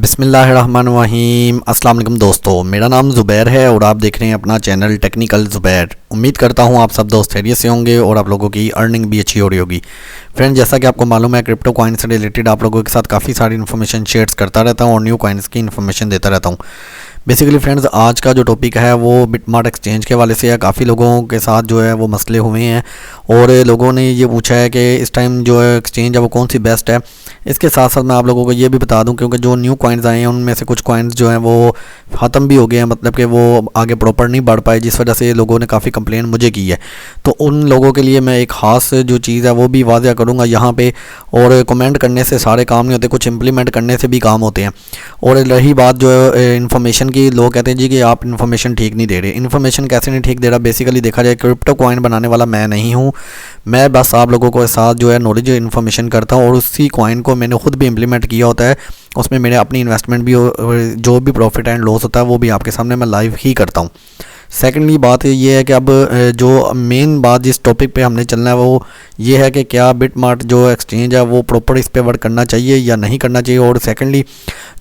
बिस्मिल्लाहिर्रहमानिर्रहीम। अस्सलाम वालेकुम दोस्तों, मेरा नाम ज़ुबैर है और आप देख रहे हैं अपना चैनल टेक्निकल ज़ुबैर। उम्मीद करता हूं आप सब दोस्त खैरियत से होंगे और आप लोगों की अर्निंग भी अच्छी हो रही होगी। फ्रेंड, जैसा कि आपको मालूम है, क्रिप्टो कॉइन से रिलेटेड आप लोगों के साथ काफ़ी सारी इन्फॉर्मेशन शेयर्स करता रहता हूँ और न्यू कॉइन्स की इन्फॉर्मेशन देता रहता हूँ। बेसिकली फ्रेंड्स, आज का जो टॉपिक है वो बिटमार्ट एक्सचेंज के वाले से है। काफ़ी लोगों के साथ जो है वो मसले हुए हैं और लोगों ने ये पूछा है कि इस टाइम जो है एक्सचेंज है वो कौन सी बेस्ट है। इसके साथ साथ मैं आप लोगों को ये भी बता दूं, क्योंकि जो न्यू कॉइन्स आए हैं उनमें से कुछ कॉइन्स जो हैं वो ख़त्म भी हो गए हैं, मतलब कि वो आगे प्रॉपर नहीं बढ़ पाए, जिस वजह से लोगों ने काफ़ी कंप्लेन मुझे की है। तो उन लोगों के लिए मैं एक ख़ास जो चीज़ है वो भी वाज़ह करूँगा यहाँ पे। और कमेंट करने से सारे काम नहीं होते, कुछ इंप्लीमेंट करने से भी काम होते हैं। और रही बात जो इन्फॉर्मेशन की, लोग कहते हैं जी कि आप इन्फॉर्मेशन ठीक नहीं दे रहे। इन्फॉर्मेशन कैसे नहीं ठीक दे रहा? बेसिकली देखा जाए, क्रिप्टो कॉइन बनाने वाला मैं नहीं हूँ। मैं बस आप लोगों को साथ जो है नॉलेज इन्फॉर्मेशन करता हूँ और उसी कॉइन को मैंने खुद भी इम्प्लीमेंट किया होता है। उसमें मेरे अपनी इन्वेस्टमेंट भी, जो भी प्रॉफिट एंड लॉस होता है वो भी आपके सामने मैं लाइव ही करता हूँ। सेकेंडली बात ये है कि अब जो मेन बात जिस टॉपिक पे हमने चलना है वो ये है कि क्या बिटमार्ट जो एक्सचेंज है वो प्रॉपर इस पे वर्क करना चाहिए या नहीं करना चाहिए। और सेकेंडली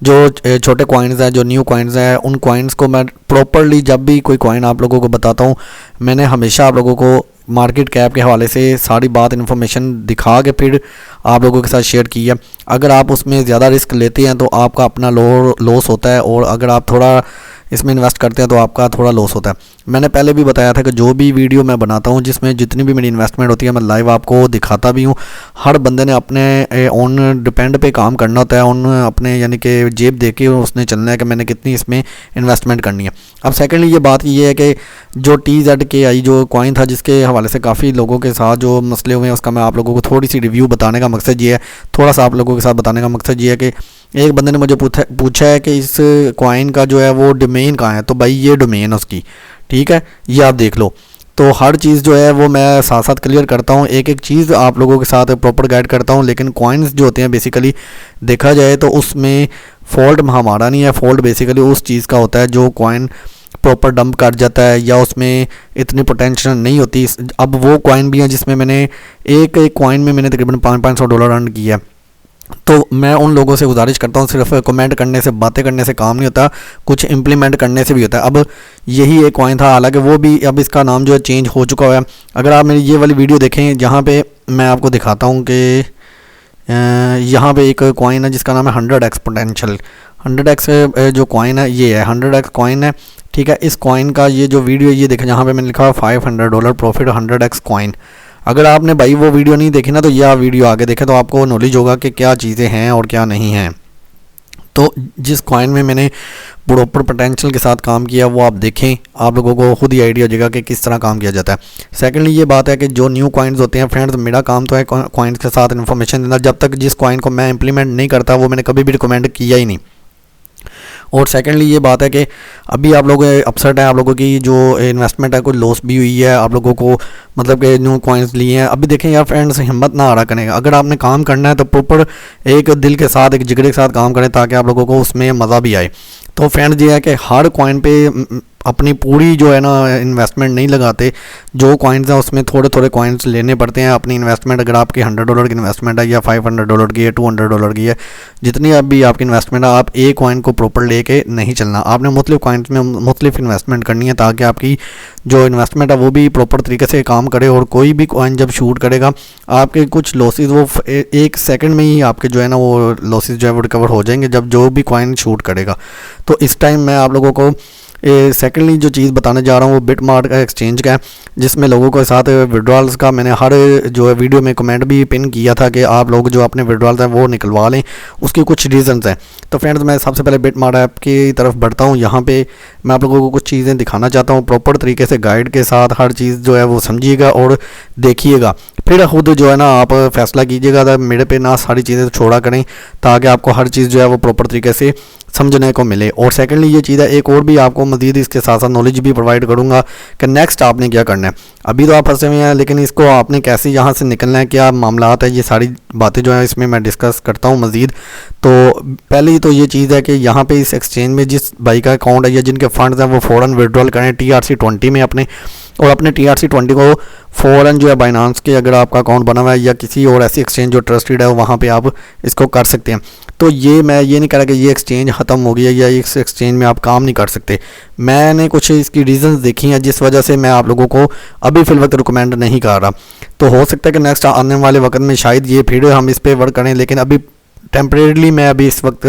जो छोटे कॉइन्स हैं, जो न्यू कॉइन्स हैं, उन कॉइन्स को मैं प्रॉपरली, जब भी कोई कॉइन आप लोगों को बताता हूँ, मैंने हमेशा आप लोगों को मार्केट कैप के हवाले से सारी बात इन्फॉर्मेशन दिखा के फिर आप लोगों के साथ शेयर की है। अगर आप उसमें ज़्यादा रिस्क लेते हैं तो आपका अपना लॉस होता है, और अगर आप थोड़ा इसमें इन्वेस्ट करते हैं तो आपका थोड़ा लॉस होता है। मैंने पहले भी बताया था कि जो भी वीडियो मैं बनाता हूं, जिसमें जितनी भी मेरी इन्वेस्टमेंट होती है, मैं लाइव आपको दिखाता भी हूं। हर बंदे ने अपने ऑन डिपेंड पे काम करना होता है, उन अपने यानी कि जेब देख के उसने चलना है कि मैंने कितनी इसमें इन्वेस्टमेंट करनी है। अब सेकेंडली ये बात ये है कि जो TZKI जो कॉइन था, जिसके हवाले से काफ़ी लोगों के साथ जो मसले हुए हैं, उसका मैं आप लोगों को थोड़ी सी रिव्यू बताने का मकसद ये है, थोड़ा सा आप लोगों के साथ बताने का मकसद ये है कि एक बंदे ने मुझे पूछा है कि इस कॉइन का जो है वो डोमेन कहाँ है। तो भाई ये डोमेन उसकी, ठीक है, ये आप देख लो। तो हर चीज़ जो है वो मैं साथ साथ क्लियर करता हूँ, एक एक चीज़ आप लोगों के साथ प्रॉपर गाइड करता हूँ। लेकिन कॉइन्स जो होते हैं बेसिकली देखा जाए तो उसमें फॉल्ट हमारा नहीं है, फॉल्ट बेसिकली उस चीज़ का होता है जो कॉइन प्रॉपर डंप कर जाता है या उसमें इतनी पोटेंशियल नहीं होती। अब वो कॉइन भी हैं जिसमें मैंने एक कॉइन में मैंने तकरीबन $500 अर्न किया है। तो मैं उन लोगों से गुजारिश करता हूँ, सिर्फ कमेंट करने से, बातें करने से काम नहीं होता, कुछ इंप्लीमेंट करने से भी होता है। अब यही एक कॉइन था, हालांकि वो भी अब इसका नाम जो है चेंज हो चुका है। अगर आप मेरी ये वाली वीडियो देखें, जहाँ पे मैं आपको दिखाता हूँ कि यहाँ पे एक कॉइन है जिसका नाम है 100x पोटेंशियल। 100x जो कॉइन है ये है, 100x कॉइन है, ठीक है। इस कॉइन का ये जो वीडियो ये देखें, जहाँ पे मैंने लिखा है $500 प्रॉफिट 100x कॉइन। अगर आपने भाई वो वीडियो नहीं देखी ना, तो यह वीडियो आगे देखें तो आपको नॉलेज होगा कि क्या चीज़ें हैं और क्या नहीं हैं। तो जिस कॉइन में मैंने प्रॉपर पोटेंशियल के साथ काम किया वो आप देखें, आप लोगों को खुद ही आइडिया हो जाएगा कि किस तरह काम किया जाता है। सेकेंडली ये बात है कि जो न्यू कॉइन्स होते हैं फ्रेंड्स, मेरा काम तो है कॉइन्स के साथ इन्फॉर्मेशन देना। जब तक जिस कॉइन को मैं इंप्लीमेंट नहीं करता वो मैंने कभी भी रिकमेंड किया ही नहीं। और सेकेंडली ये बात है कि अभी आप लोग अपसेट है, आप लोगों की जो इन्वेस्टमेंट है कोई लॉस भी हुई है, आप लोगों को मतलब कि न्यू कॉइन्स लिए हैं। अभी देखें यार फ्रेंड्स, हिम्मत ना हारा करें। अगर आपने काम करना है तो प्रॉपर एक दिल के साथ, एक जिगरे के साथ काम करें, ताकि आप लोगों को उसमें मज़ा भी आए। तो फ्रेंड्स ये है कि हर कॉइन पे अपनी पूरी जो है ना इन्वेस्टमेंट नहीं लगाते। जो कॉइन्स हैं उसमें थोड़े थोड़े कॉइन्स लेने पड़ते हैं। अपनी इन्वेस्टमेंट अगर आपकी $100 की इन्वेस्टमेंट है या $500 की है, $200 की है, जितनी अभी आपकी इन्वेस्टमेंट है, आप एक कॉइन को प्रॉपर लेके नहीं चलना। आपने मुख्तलिफ कॉइन्स में मुख्तलिफ इन्वेस्टमेंट करनी है, ताकि आपकी जो इन्वेस्टमेंट है वो भी प्रॉपर तरीके से काम करे। और कोई भी कॉइन जब शूट करेगा, आपके कुछ लॉसेस वो एक सेकंड में ही आपके जो है ना वो लॉसेस जो है वो रिकवर हो जाएंगे जब जो भी कॉइन शूट करेगा। तो इस टाइम मैं आप लोगों को सेकेंडली जो चीज़ बताने जा रहा हूँ वो बिटमार्ट का एक्सचेंज का है, जिसमें लोगों के साथ विड्रॉल्स का मैंने हर जो है वीडियो में कमेंट भी पिन किया था कि आप लोग जो अपने विड्रॉल्स हैं वो निकलवा लें। उसके कुछ रीज़न्स हैं। तो फ्रेंड्स, मैं सबसे पहले बिटमार्ट ऐप की तरफ बढ़ता हूँ। यहाँ पे मैं आप लोगों को कुछ चीज़ें दिखाना चाहता हूँ, प्रॉपर तरीके से गाइड के साथ हर चीज़ जो है वो समझिएगा और देखिएगा, फिर खुद जो है ना आप फैसला कीजिएगा। मेरे पे ना सारी चीज़ें छोड़ा करें, ताकि आपको हर चीज़ जो है वो प्रॉपर तरीके से समझने को मिले। और सेकेंडली ये चीज़ है, एक और भी आपको मज़ीद इसके साथ साथ नॉलेज भी प्रोवाइड करूँगा कि नेक्स्ट आपने क्या करना है। अभी तो आप फंसे हुए हैं, लेकिन इसको आपने कैसे यहाँ से निकलना है, क्या मामला है, ये सारी बातें जो है इसमें मैं डिस्कस करता हूँ मज़ीद। तो पहले तो ये चीज़ है कि यहाँ पे इस एक्सचेंज में जिस भाई का अकाउंट है या जिनके फंड्स हैं वो फ़ौरन विड्रॉल करें TRC20 में अपने। और अपने TRC20 को फ़ौरन जो है बाइनांस के अगर आपका अकाउंट बना हुआ है या किसी और ऐसी एक्सचेंज जो ट्रस्टेड है वहाँ पे आप इसको कर सकते हैं। तो ये मैं ये नहीं कह रहा कि ये एक्सचेंज ख़त्म हो गई है या इस एक्सचेंज में आप काम नहीं कर सकते। मैंने कुछ इसकी रीज़न्स देखी हैं जिस वजह से मैं आप लोगों को अभी फ़िल वक्त रिकमेंड नहीं कर रहा। तो हो सकता है कि नेक्स्ट आने वाले वक्त में शायद ये फिर हम इस पर वर्क करें, लेकिन अभी टेम्परेरली मैं अभी इस वक्त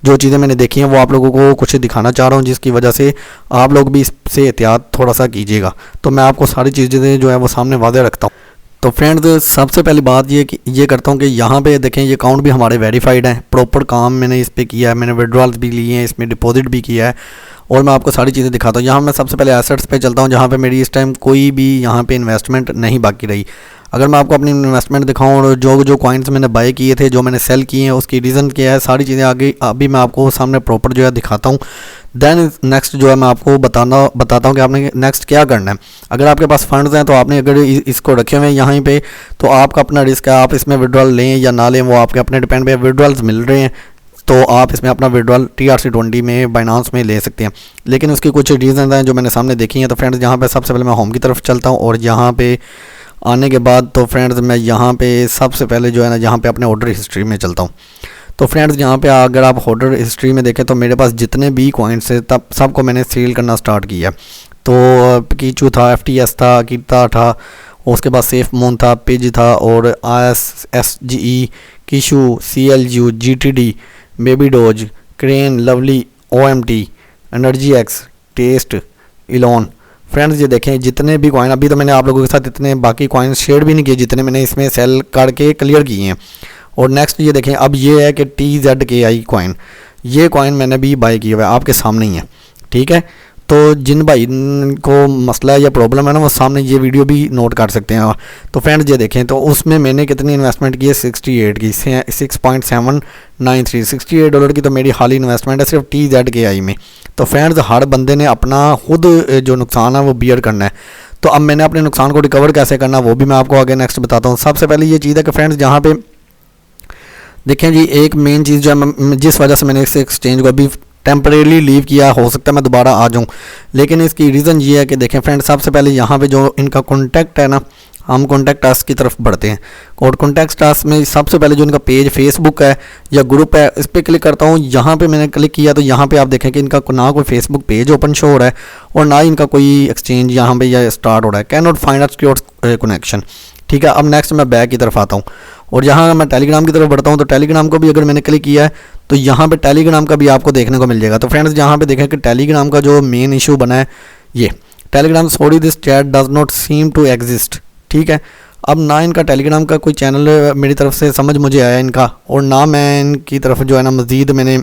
जो चीज़ें मैंने देखी हैं वो आप लोगों को कुछ दिखाना चाह रहा हूँ, जिसकी वजह से आप लोग भी इससे एहतियात थोड़ा सा कीजिएगा। तो मैं आपको सारी चीज़ें जो है वो सामने वाज़ेह रखता हूँ। तो फ्रेंड्स, सबसे पहली बात ये करता हूँ कि यहाँ पे देखें ये अकाउंट भी हमारे वेरीफाइड है, प्रॉपर काम मैंने इस पर किया है, मैंने विड्रॉल्स भी लिए हैं, इसमें डिपॉजिट भी किया है और मैं आपको सारी चीज़ें दिखाता हूँ। यहाँ मैं सबसे पहले एसेट्स पे चलता हूँ जहाँ पे मेरी इस टाइम कोई भी यहाँ पे इन्वेस्टमेंट नहीं बाकी रही। अगर मैं आपको अपनी इन्वेस्टमेंट दिखाऊं और जो कॉइन्स मैंने बाय किए थे, जो मैंने सेल किए हैं, उसकी रीज़न क्या है, सारी चीज़ें आगे अभी मैं आपको सामने प्रॉपर जो है दिखाता हूँ। देन नेक्स्ट जो है मैं आपको बताता हूँ कि आपने नेक्स्ट क्या करना है। अगर आपके पास फंड्स हैं तो आपने अगर इसको रखे हुए हैं यहाँ पे, तो आपका अपना रिस्क है, आप इसमें विड्रॉल लें या ना लें वो आपके अपने डिपेंड पे। विड्रॉल्स मिल रहे हैं तो आप इसमें अपना विड्रॉल TRC20 में बाइनांस में ले सकते हैं, लेकिन उसकी कुछ रीज़न हैं जो मैंने सामने देखी हैं। तो फ्रेंड्स, यहाँ पे सबसे पहले मैं होम की तरफ चलता हूँ और यहाँ पे आने के बाद तो फ्रेंड्स मैं यहाँ पे सबसे पहले जो है ना यहाँ पे अपने ऑर्डर हिस्ट्री में चलता हूँ। तो फ्रेंड्स, यहाँ पे अगर आप ऑर्डर हिस्ट्री में देखें तो मेरे पास जितने भी कॉइन्स थे तब सबको मैंने सेल करना स्टार्ट किया। तो कीचू था, FTS था, कीता था, उसके बाद सेफ मून था, पिज था और ISSGE, Kishu, CLU, GTD, baby doge, crane, lovely, OMT, energy X, test, Elon. Friends, ये देखें जितने भी कॉइन, अभी तो मैंने आप लोगों के साथ इतने बाकी कॉइन शेयर भी नहीं किए जितने मैंने इसमें सेल करके क्लियर किए हैं। और नेक्स्ट ये देखें, अब ये है कि TZKI कॉइन, ये कॉइन मैंने भी बाय किया हुआ है, आपके सामने ही है, ठीक है। तो जिन भाई को मसला या प्रॉब्लम है ना वो सामने ये वीडियो भी नोट कर सकते हैं। तो फ्रेंड्स, ये देखें तो उसमें मैंने कितनी इन्वेस्टमेंट की है, 68 की, 6.793, $68 की तो मेरी हाल ही इन्वेस्टमेंट है सिर्फ TZKI में। तो फ्रेंड्स, हर बंदे ने अपना खुद जो नुकसान है वो बियर करना है। तो अब मैंने अपने नुकसान को रिकवर कैसे करना वो भी मैं आपको आगे नेक्स्ट बताता हूँ। सबसे पहले ये चीज़ है कि फ्रेंड्स, यहाँ पे देखें जी, एक मेन चीज़ जो है जिस वजह से मैंने इस एक्सचेंज को अभी टेम्परेली लीव किया, हो सकता है मैं दोबारा आ जाऊं, लेकिन इसकी रीज़न ये है कि देखें फ्रेंड्स, सबसे पहले यहाँ पे जो इनका कॉन्टैक्ट है ना, हम कॉन्टैक्ट टास्क की तरफ बढ़ते हैं। और कॉन्टैक्ट टास्क में सबसे पहले जो इनका पेज फेसबुक है या ग्रुप है, इस पर क्लिक करता हूँ। यहाँ पे मैंने क्लिक किया तो यहाँ पे आप देखें कि इनका ना कोई फेसबुक पेज ओपन शो हो रहा है और ना ही इनका कोई एक्सचेंज यहाँ पे या स्टार्ट हो रहा है। Can not find secure connection, ठीक है। अब नेक्स्ट मैं बैक की तरफ आता हूँ और यहाँ मैं टेलीग्राम की तरफ बढ़ता हूँ। तो टेलीग्राम को भी अगर मैंने क्लिक किया है तो यहाँ पे टेलीग्राम का भी आपको देखने को मिल जाएगा। तो फ्रेंड्स, यहाँ पे देखें कि टेलीग्राम का जो मेन इशू बना है ये Telegram, sorry this chat does not seem to exist, ठीक है। अब ना इनका टेलीग्राम का कोई चैनल मेरी तरफ से समझ मुझे आया इनका, और ना मैं इनकी तरफ जो है ना मज़ीद मैंने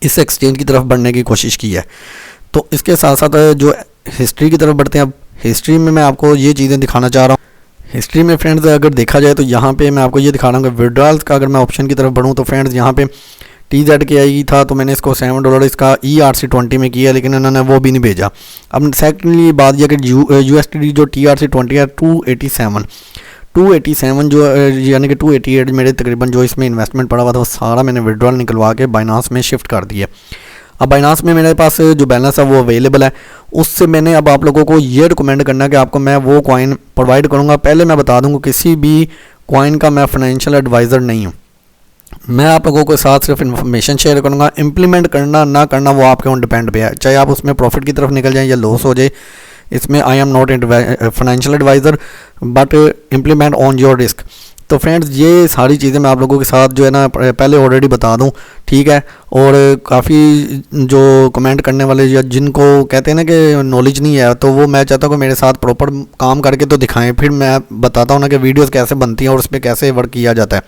इस एक्सचेंज की तरफ बढ़ने की कोशिश की है। तो इसके साथ साथ जो हिस्ट्री की तरफ बढ़ते हैं। अब हिस्ट्री में मैं आपको ये चीज़ें दिखाना चाह रहा हूँ। हिस्ट्री में फ्रेंड्स अगर देखा जाए तो यहाँ पे मैं आपको ये दिखा रहा हूँ कि विड्रॉल्स का अगर मैं ऑप्शन की तरफ बढ़ूँ तो फ्रेंड्स यहाँ पे TZKI था तो मैंने इसको $7 इसका ERC20 में किया, लेकिन उन्होंने वो भी नहीं भेजा। अब सेकेंडली बात यह कि USD जो TRC20 है 287 जो यानी कि 288 मेरे तकरीबन जो इसमें इन्वेस्टमेंट पड़ा हुआ था वो सारा मैंने विड्रॉल निकलवा के बाइनांस में शिफ्ट कर दिया। अब बाइनांस में मेरे पास जो बैलेंस है वो अवेलेबल है, उससे मैंने अब आप लोगों को ये रिकमेंड करना है कि आपको मैं वो कॉइन प्रोवाइड करूँगा। पहले मैं बता दूँगा किसी भी कॉइन का मैं फाइनेंशियल एडवाइज़र नहीं हूँ, मैं आप लोगों के साथ सिर्फ इन्फॉर्मेशन शेयर करूँगा। इम्प्लीमेंट करना ना करना वो आपके ऊपर डिपेंड पे है, चाहे आप उसमें प्रॉफिट की तरफ निकल जाएँ या लॉस हो जाए। इसमें I am not financial advisor but implement on your risk. तो फ्रेंड्स, ये सारी चीज़ें मैं आप लोगों के साथ जो है ना पहले ऑलरेडी बता दूं, ठीक है। और काफ़ी जो कमेंट करने वाले या जिनको कहते हैं ना कि नॉलेज नहीं है, तो वो मैं चाहता हूँ कि मेरे साथ प्रॉपर काम करके तो दिखाएं, फिर मैं बताता हूँ ना कि वीडियोस कैसे बनती हैं और उस पर कैसे वर्क किया जाता है।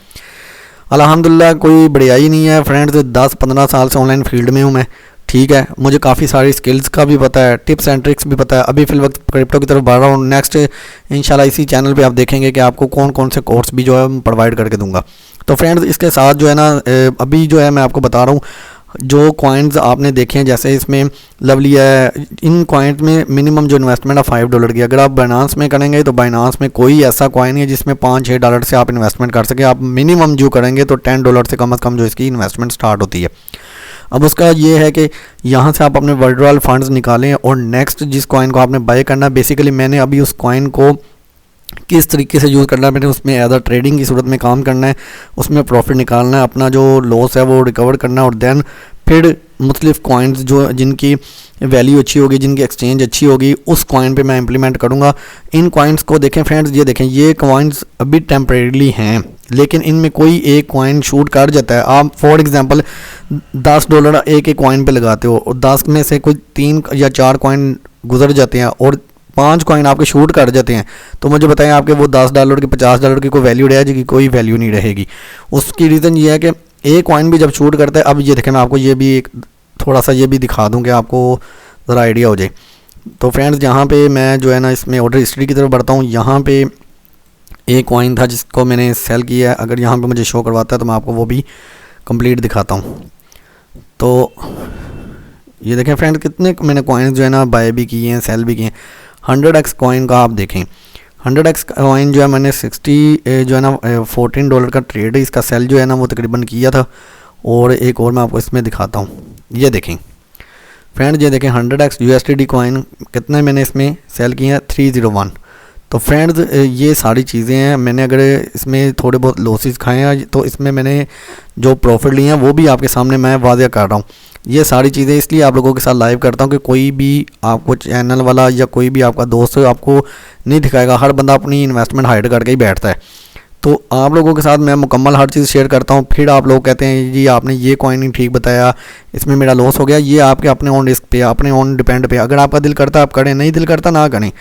अल्हम्दुलिल्लाह कोई बढ़ियाई नहीं है फ्रेंड्स, 10-15 साल से ऑनलाइन फील्ड में हूँ मैं, ठीक है। मुझे काफ़ी सारी स्किल्स का भी पता है, टिप्स एंड ट्रिक्स भी पता है। अभी फिल वक्त क्रिप्टो की तरफ बढ़ रहा हूँ। नेक्स्ट इंशाल्लाह इसी चैनल पे आप देखेंगे कि आपको कौन कौन से कोर्स भी जो है प्रोवाइड करके दूंगा। तो फ्रेंड्स, इसके साथ जो है ना अभी जो है मैं आपको बता रहा हूँ जो कॉइन्स आपने देखे हैं, जैसे इसमें लवली है, इन कॉइन्स में मिनिमम जो इन्वेस्टमेंट है $5 की। अगर आप बाइनांस में करेंगे तो बाइनांस में कोई ऐसा कॉइन नहीं है जिसमें $5-6 से आप इन्वेस्टमेंट कर सकें। आप मिनिमम जो करेंगे तो $10 से कम जो इसकी इन्वेस्टमेंट स्टार्ट होती है। अब उसका ये है कि यहाँ से आप अपने विड्रॉल फंड्स निकालें और नेक्स्ट जिस कॉइन को आपने बाय करना है, बेसिकली मैंने अभी उस कॉइन को किस तरीके से यूज़ करना है, मैंने उसमें एज अ ट्रेडिंग की सूरत में काम करना है, उसमें प्रॉफिट निकालना है, अपना जो लॉस है वो रिकवर करना है और देन फिर मुख्तलिफ कॉइन्स जो जिनकी वैल्यू अच्छी होगी, जिनकी एक्सचेंज अच्छी होगी, उस कॉइन पे मैं इंप्लीमेंट करूँगा। इन कॉइन्स को देखें फ्रेंड्स, ये देखें ये कॉइन्स अभी टेम्परेरीली हैं, लेकिन इनमें कोई एक कॉइन शूट कर जाता है। आप फॉर एग्जांपल $10 एक कॉइन पे लगाते हो और 10 में से कोई 3 या 4 कॉइन गुजर जाते हैं और 5 कॉइन आपके शूट कर जाते हैं, तो मुझे बताएं आपके वो $10 की $50 की कोई वैल्यू रह जाएगी? कोई वैल्यू नहीं रहेगी। उसकी रीज़न ये है कि एक कॉइन भी जब शूट करता है, अब ये देखें मैं आपको ये भी एक थोड़ा सा ये भी दिखा दूं कि आपको ज़रा आइडिया हो जाए। तो फ्रेंड्स यहाँ पे मैं जो है ना इसमें ऑर्डर हिस्ट्री की तरफ बढ़ता हूँ। यहाँ पे एक कॉइन था जिसको मैंने सेल किया है, अगर यहाँ पे मुझे शो करवाता है तो मैं आपको वो भी कंप्लीट दिखाता हूँ। तो ये देखें फ्रेंड्स कितने मैंने कॉइन्स जो है ना बाय भी किए हैं, सेल भी किए हैं। 100x कॉइन का आप देखें, 100x कॉइन जो है मैंने 60 जो है ना $14 का ट्रेड है, इसका सेल जो है ना वो तकरीबन किया था। और एक और मैं आपको इसमें दिखाता हूँ, ये देखें फ्रेंड्स, ये देखें 100x USD कॉइन कितने मैंने इसमें सेल किए हैं, 301। तो फ्रेंड्स ये सारी चीज़ें हैं, मैंने अगर इसमें थोड़े बहुत लॉसेस खाए हैं तो इसमें मैंने जो प्रॉफिट लिए हैं वो भी आपके सामने मैं वाज़ह कर रहा हूँ। ये सारी चीज़ें इसलिए आप लोगों के साथ लाइव करता हूँ कि कोई भी आपको चैनल वाला या कोई भी आपका दोस्त आपको नहीं दिखाएगा। हर बंदा अपनी इन्वेस्टमेंट हाइड करके ही बैठता है। तो आप लोगों के साथ मैं मुकम्मल हर चीज़ शेयर करता हूँ। फिर आप लोग कहते हैं जी आपने ये कॉइन नहीं ठीक बताया, इसमें मेरा लॉस हो गया। ये आपके अपने ऑन रिस्क पे, अपने ऑन डिपेंड पे। अगर आपका दिल करता है आप करें, नहीं दिल करता ना करें।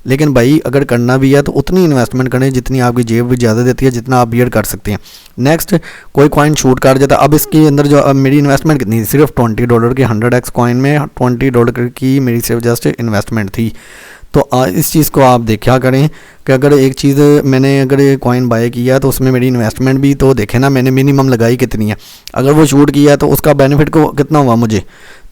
लेकिन भाई अगर करना भी है तो उतनी इन्वेस्टमेंट करें जितनी आपकी जेब भी ज़्यादा देती है, जितना आप बियर कर सकते हैं। नेक्स्ट कोई कॉइन शूट कर जाता है। अब इसके अंदर जो मेरी इन्वेस्टमेंट कितनी थी, सिर्फ $20 की 100x कॉइन में $20 की मेरी सिर्फ जस्ट इन्वेस्टमेंट थी। तो इस चीज़ को आप देखा करें कि अगर एक चीज़ मैंने अगर कॉइन बाय किया तो उसमें मेरी इन्वेस्टमेंट भी तो देखें ना, मैंने मिनिमम लगाई कितनी है। अगर वो शूट किया तो उसका बेनिफिट को कितना हुआ मुझे।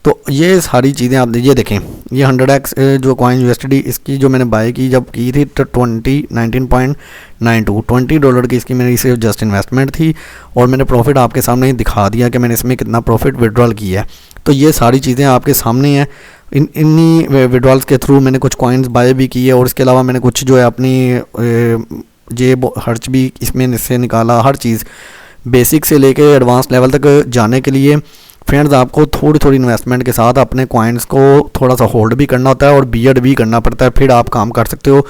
तो ये सारी चीज़ें आप ये देखें, ये 100x जो कॉइन USD इसकी जो मैंने बाय की जब की थी तो 19.92 $20 की इसकी मेरी सिर्फ जस्ट इन्वेस्टमेंट थी और मैंने प्रॉफिट आपके सामने ही दिखा दिया कि मैंने इसमें कितना प्रॉफिट विड्रॉल किया है। तो ये सारी चीज़ें आपके सामने हैं। इन्हीं विड्रॉल्स के थ्रू मैंने कुछ कॉइन्स बाय भी किए और इसके अलावा मैंने कुछ जो है अपनी जेब खर्च भी इसमें से निकाला। हर चीज़ बेसिक से लेके एडवांस लेवल तक जाने के लिए फ्रेंड्स आपको थोड़ी थोड़ी इन्वेस्टमेंट के साथ अपने कॉइन्स को थोड़ा सा होल्ड भी करना होता है और बियर्ड भी करना पड़ता है, फिर आप काम कर सकते हो।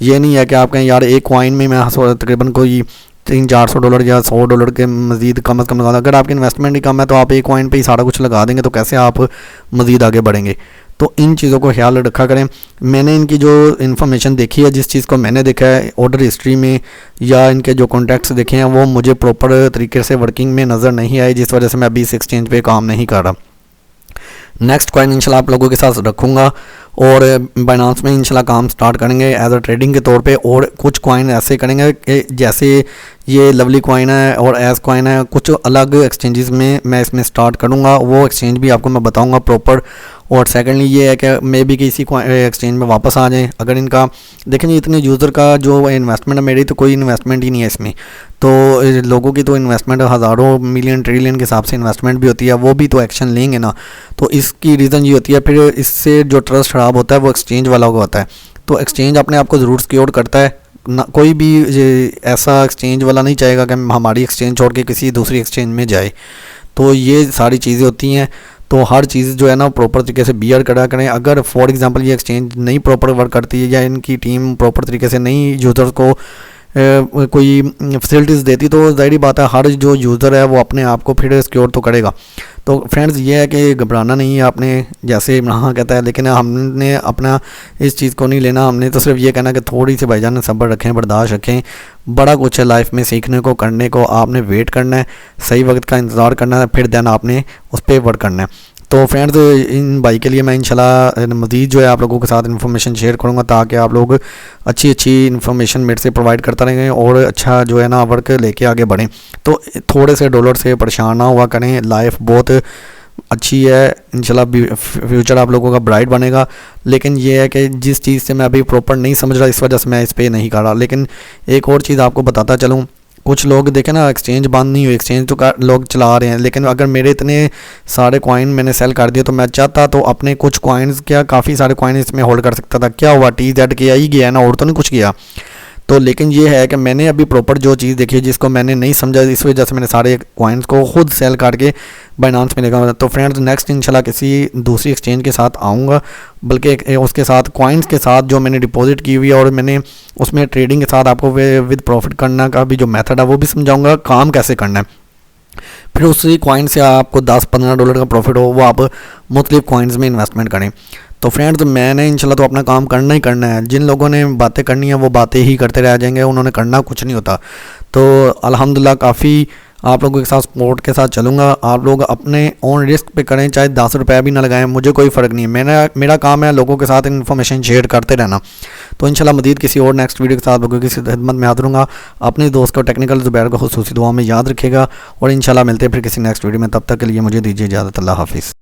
ये नहीं है कि आप कहें यार एक कॉइन में मैं तकरीबन कोई $300-400 या $100 के मज़ीद कम अज़ कम लगा। अगर आपकी इन्वेस्टमेंट ही कम है तो आप एक कॉइन पे ही सारा कुछ लगा देंगे तो कैसे आप मज़ीद आगे बढ़ेंगे। तो इन चीज़ों को ख्याल रखा करें। मैंने इनकी जो इन्फॉर्मेशन देखी है, जिस चीज़ को मैंने देखा है ऑर्डर हिस्ट्री में या इनके जो कॉन्टैक्ट्स देखे हैं, वो मुझे प्रॉपर तरीके से वर्किंग में नज़र नहीं आए, जिस वजह से मैं अभी इस एक्सचेंज पे काम नहीं कर रहा। नेक्स्ट कॉइन इंशाल्लाह आप लोगों के साथ रखूँगा और बाइनांस में इंशाल्लाह काम स्टार्ट करेंगे एज अ ट्रेडिंग के तौर पे। और कुछ कॉइन ऐसे करेंगे कि जैसे ये लवली कॉइन है और एस कॉइन है, कुछ अलग एक्सचेंजेस में मैं इसमें स्टार्ट करूँगा। वो एक्सचेंज भी आपको मैं बताऊँगा प्रॉपर। और सेकेंडली ये है कि मे भी किसी एक्सचेंज में वापस आ जाएँ। अगर इनका देखें इतने यूज़र का जो इन्वेस्टमेंट है, मेरी तो कोई इन्वेस्टमेंट ही नहीं है इसमें। तो लोगों की तो इन्वेस्टमेंट हज़ारों मिलियन ट्रिलियन के हिसाब से इन्वेस्टमेंट भी होती है, वो भी तो एक्शन लेंगे ना। तो इसकी रीज़न ये होती है, फिर इससे जो ट्रस्ट ख़राब होता है वो एक्सचेंज वाला को होता है। तो एक्सचेंज अपने आप को ज़रूर सिक्योर करता है ना, कोई भी ऐसा एक्सचेंज वाला नहीं चाहेगा कि हमारी एक्सचेंज छोड़ के किसी दूसरी एक्सचेंज में जाए। तो ये सारी चीज़ें होती हैं। तो हर चीज़ जो है ना प्रॉपर तरीके से बियर करा करें। अगर फॉर एग्जांपल ये एक्सचेंज नहीं प्रॉपर वर्क करती है या इनकी टीम प्रॉपर तरीके से नहीं यूज़र्स को कोई फैसिलिटीज़ देती, तो ज़ाहिर बात है हर जो यूज़र है वो अपने आप को फिर सिक्योर तो करेगा। तो फ्रेंड्स ये है कि घबराना नहीं है आपने, जैसे हाँ कहता है, लेकिन हमने अपना इस चीज़ को नहीं लेना। हमने तो सिर्फ ये कहना कि थोड़ी सी भाईजान सब्र रखें, बर्दाश्त रखें। बड़ा कुछ है लाइफ में सीखने को, करने को। आपने वेट करना है, सही वक्त का इंतज़ार करना है, फिर देन आपने उस पर वर्क करना है। तो फ्रेंड्स इन भाई के लिए मैं इंशाल्लाह मज़ीद जो है आप लोगों के साथ इन्फॉर्मेशन शेयर करूँगा, ताकि आप लोग अच्छी इन्फॉर्मेशन मेरे से प्रोवाइड करता रहेंगे और अच्छा जो है ना वर्क लेके आगे बढ़ें। तो थोड़े से डॉलर से परेशान ना हुआ करें, लाइफ बहुत अच्छी है इंशाल्लाह, फ्यूचर आप लोगों का ब्राइट बनेगा। लेकिन ये है कि जिस चीज़ से मैं अभी प्रॉपर नहीं समझ रहा, इस वजह से मैं इस पर नहीं कर रहा। लेकिन एक और चीज़ आपको बताता चलूँ, कुछ लोग देखें ना, एक्सचेंज बंद नहीं हुई, एक्सचेंज तो लोग चला रहे हैं, लेकिन अगर मेरे इतने सारे कॉइन मैंने सेल कर दिए तो मैं चाहता तो अपने कुछ कॉइन्स, क्या काफ़ी सारे कॉइन इसमें होल्ड कर सकता था। क्या हुआ, TZ किया ही गया ना, और तो नहीं कुछ किया। तो लेकिन ये है कि मैंने अभी प्रॉपर जो चीज़ देखी है जिसको मैंने नहीं समझा, इस वजह से मैंने सारे कॉइन्स को खुद सेल करके बाइनांस में लेगा। तो फ्रेंड्स नेक्स्ट इंशाल्लाह किसी दूसरी एक्सचेंज के साथ आऊँगा, बल्कि उसके साथ कॉइन्स के साथ जो मैंने डिपॉजिट की हुई है, और मैंने उसमें ट्रेडिंग के साथ आपको विद प्रॉफिट करना का भी जो मेथड है वो भी समझाऊँगा, काम कैसे करना है। फिर उसी कॉइन से आपको $10-15 का प्रॉफिट हो, वो आप मुख्तलिफ कॉइन्स में इन्वेस्टमेंट करें। तो फ्रेंड्स मैंने इंशाल्लाह तो अपना काम करना ही करना है। जिन लोगों ने बातें करनी है वो बातें ही करते रह जाएंगे, उन्होंने करना कुछ नहीं होता। तो अल्हम्दुलिल्लाह काफ़ी आप लोगों के साथ सपोर्ट के साथ चलूँगा। आप लोग अपने ओन रिस्क पे करें, चाहे 10 रुपये भी ना लगाएं, मुझे कोई फ़र्क नहीं है। मेरा काम है लोगों के साथ इन्फॉर्मेशन शेयर करते रहना। तो इंशाल्लाह मज़ीद किसी और नेक्स्ट वीडियो के साथ लोगों की खिदमत में हाज़िर हूँगा। अपने दोस्त को टेक्निकल ज़ुबैर को खुसूसी दुआ में याद रखिएगा, और इंशाल्लाह मिलते हैं फिर किसी नेक्स्ट वीडियो में। तब तक के लिए मुझे दीजिए इजाज़त। अल्लाह हाफ़िज़।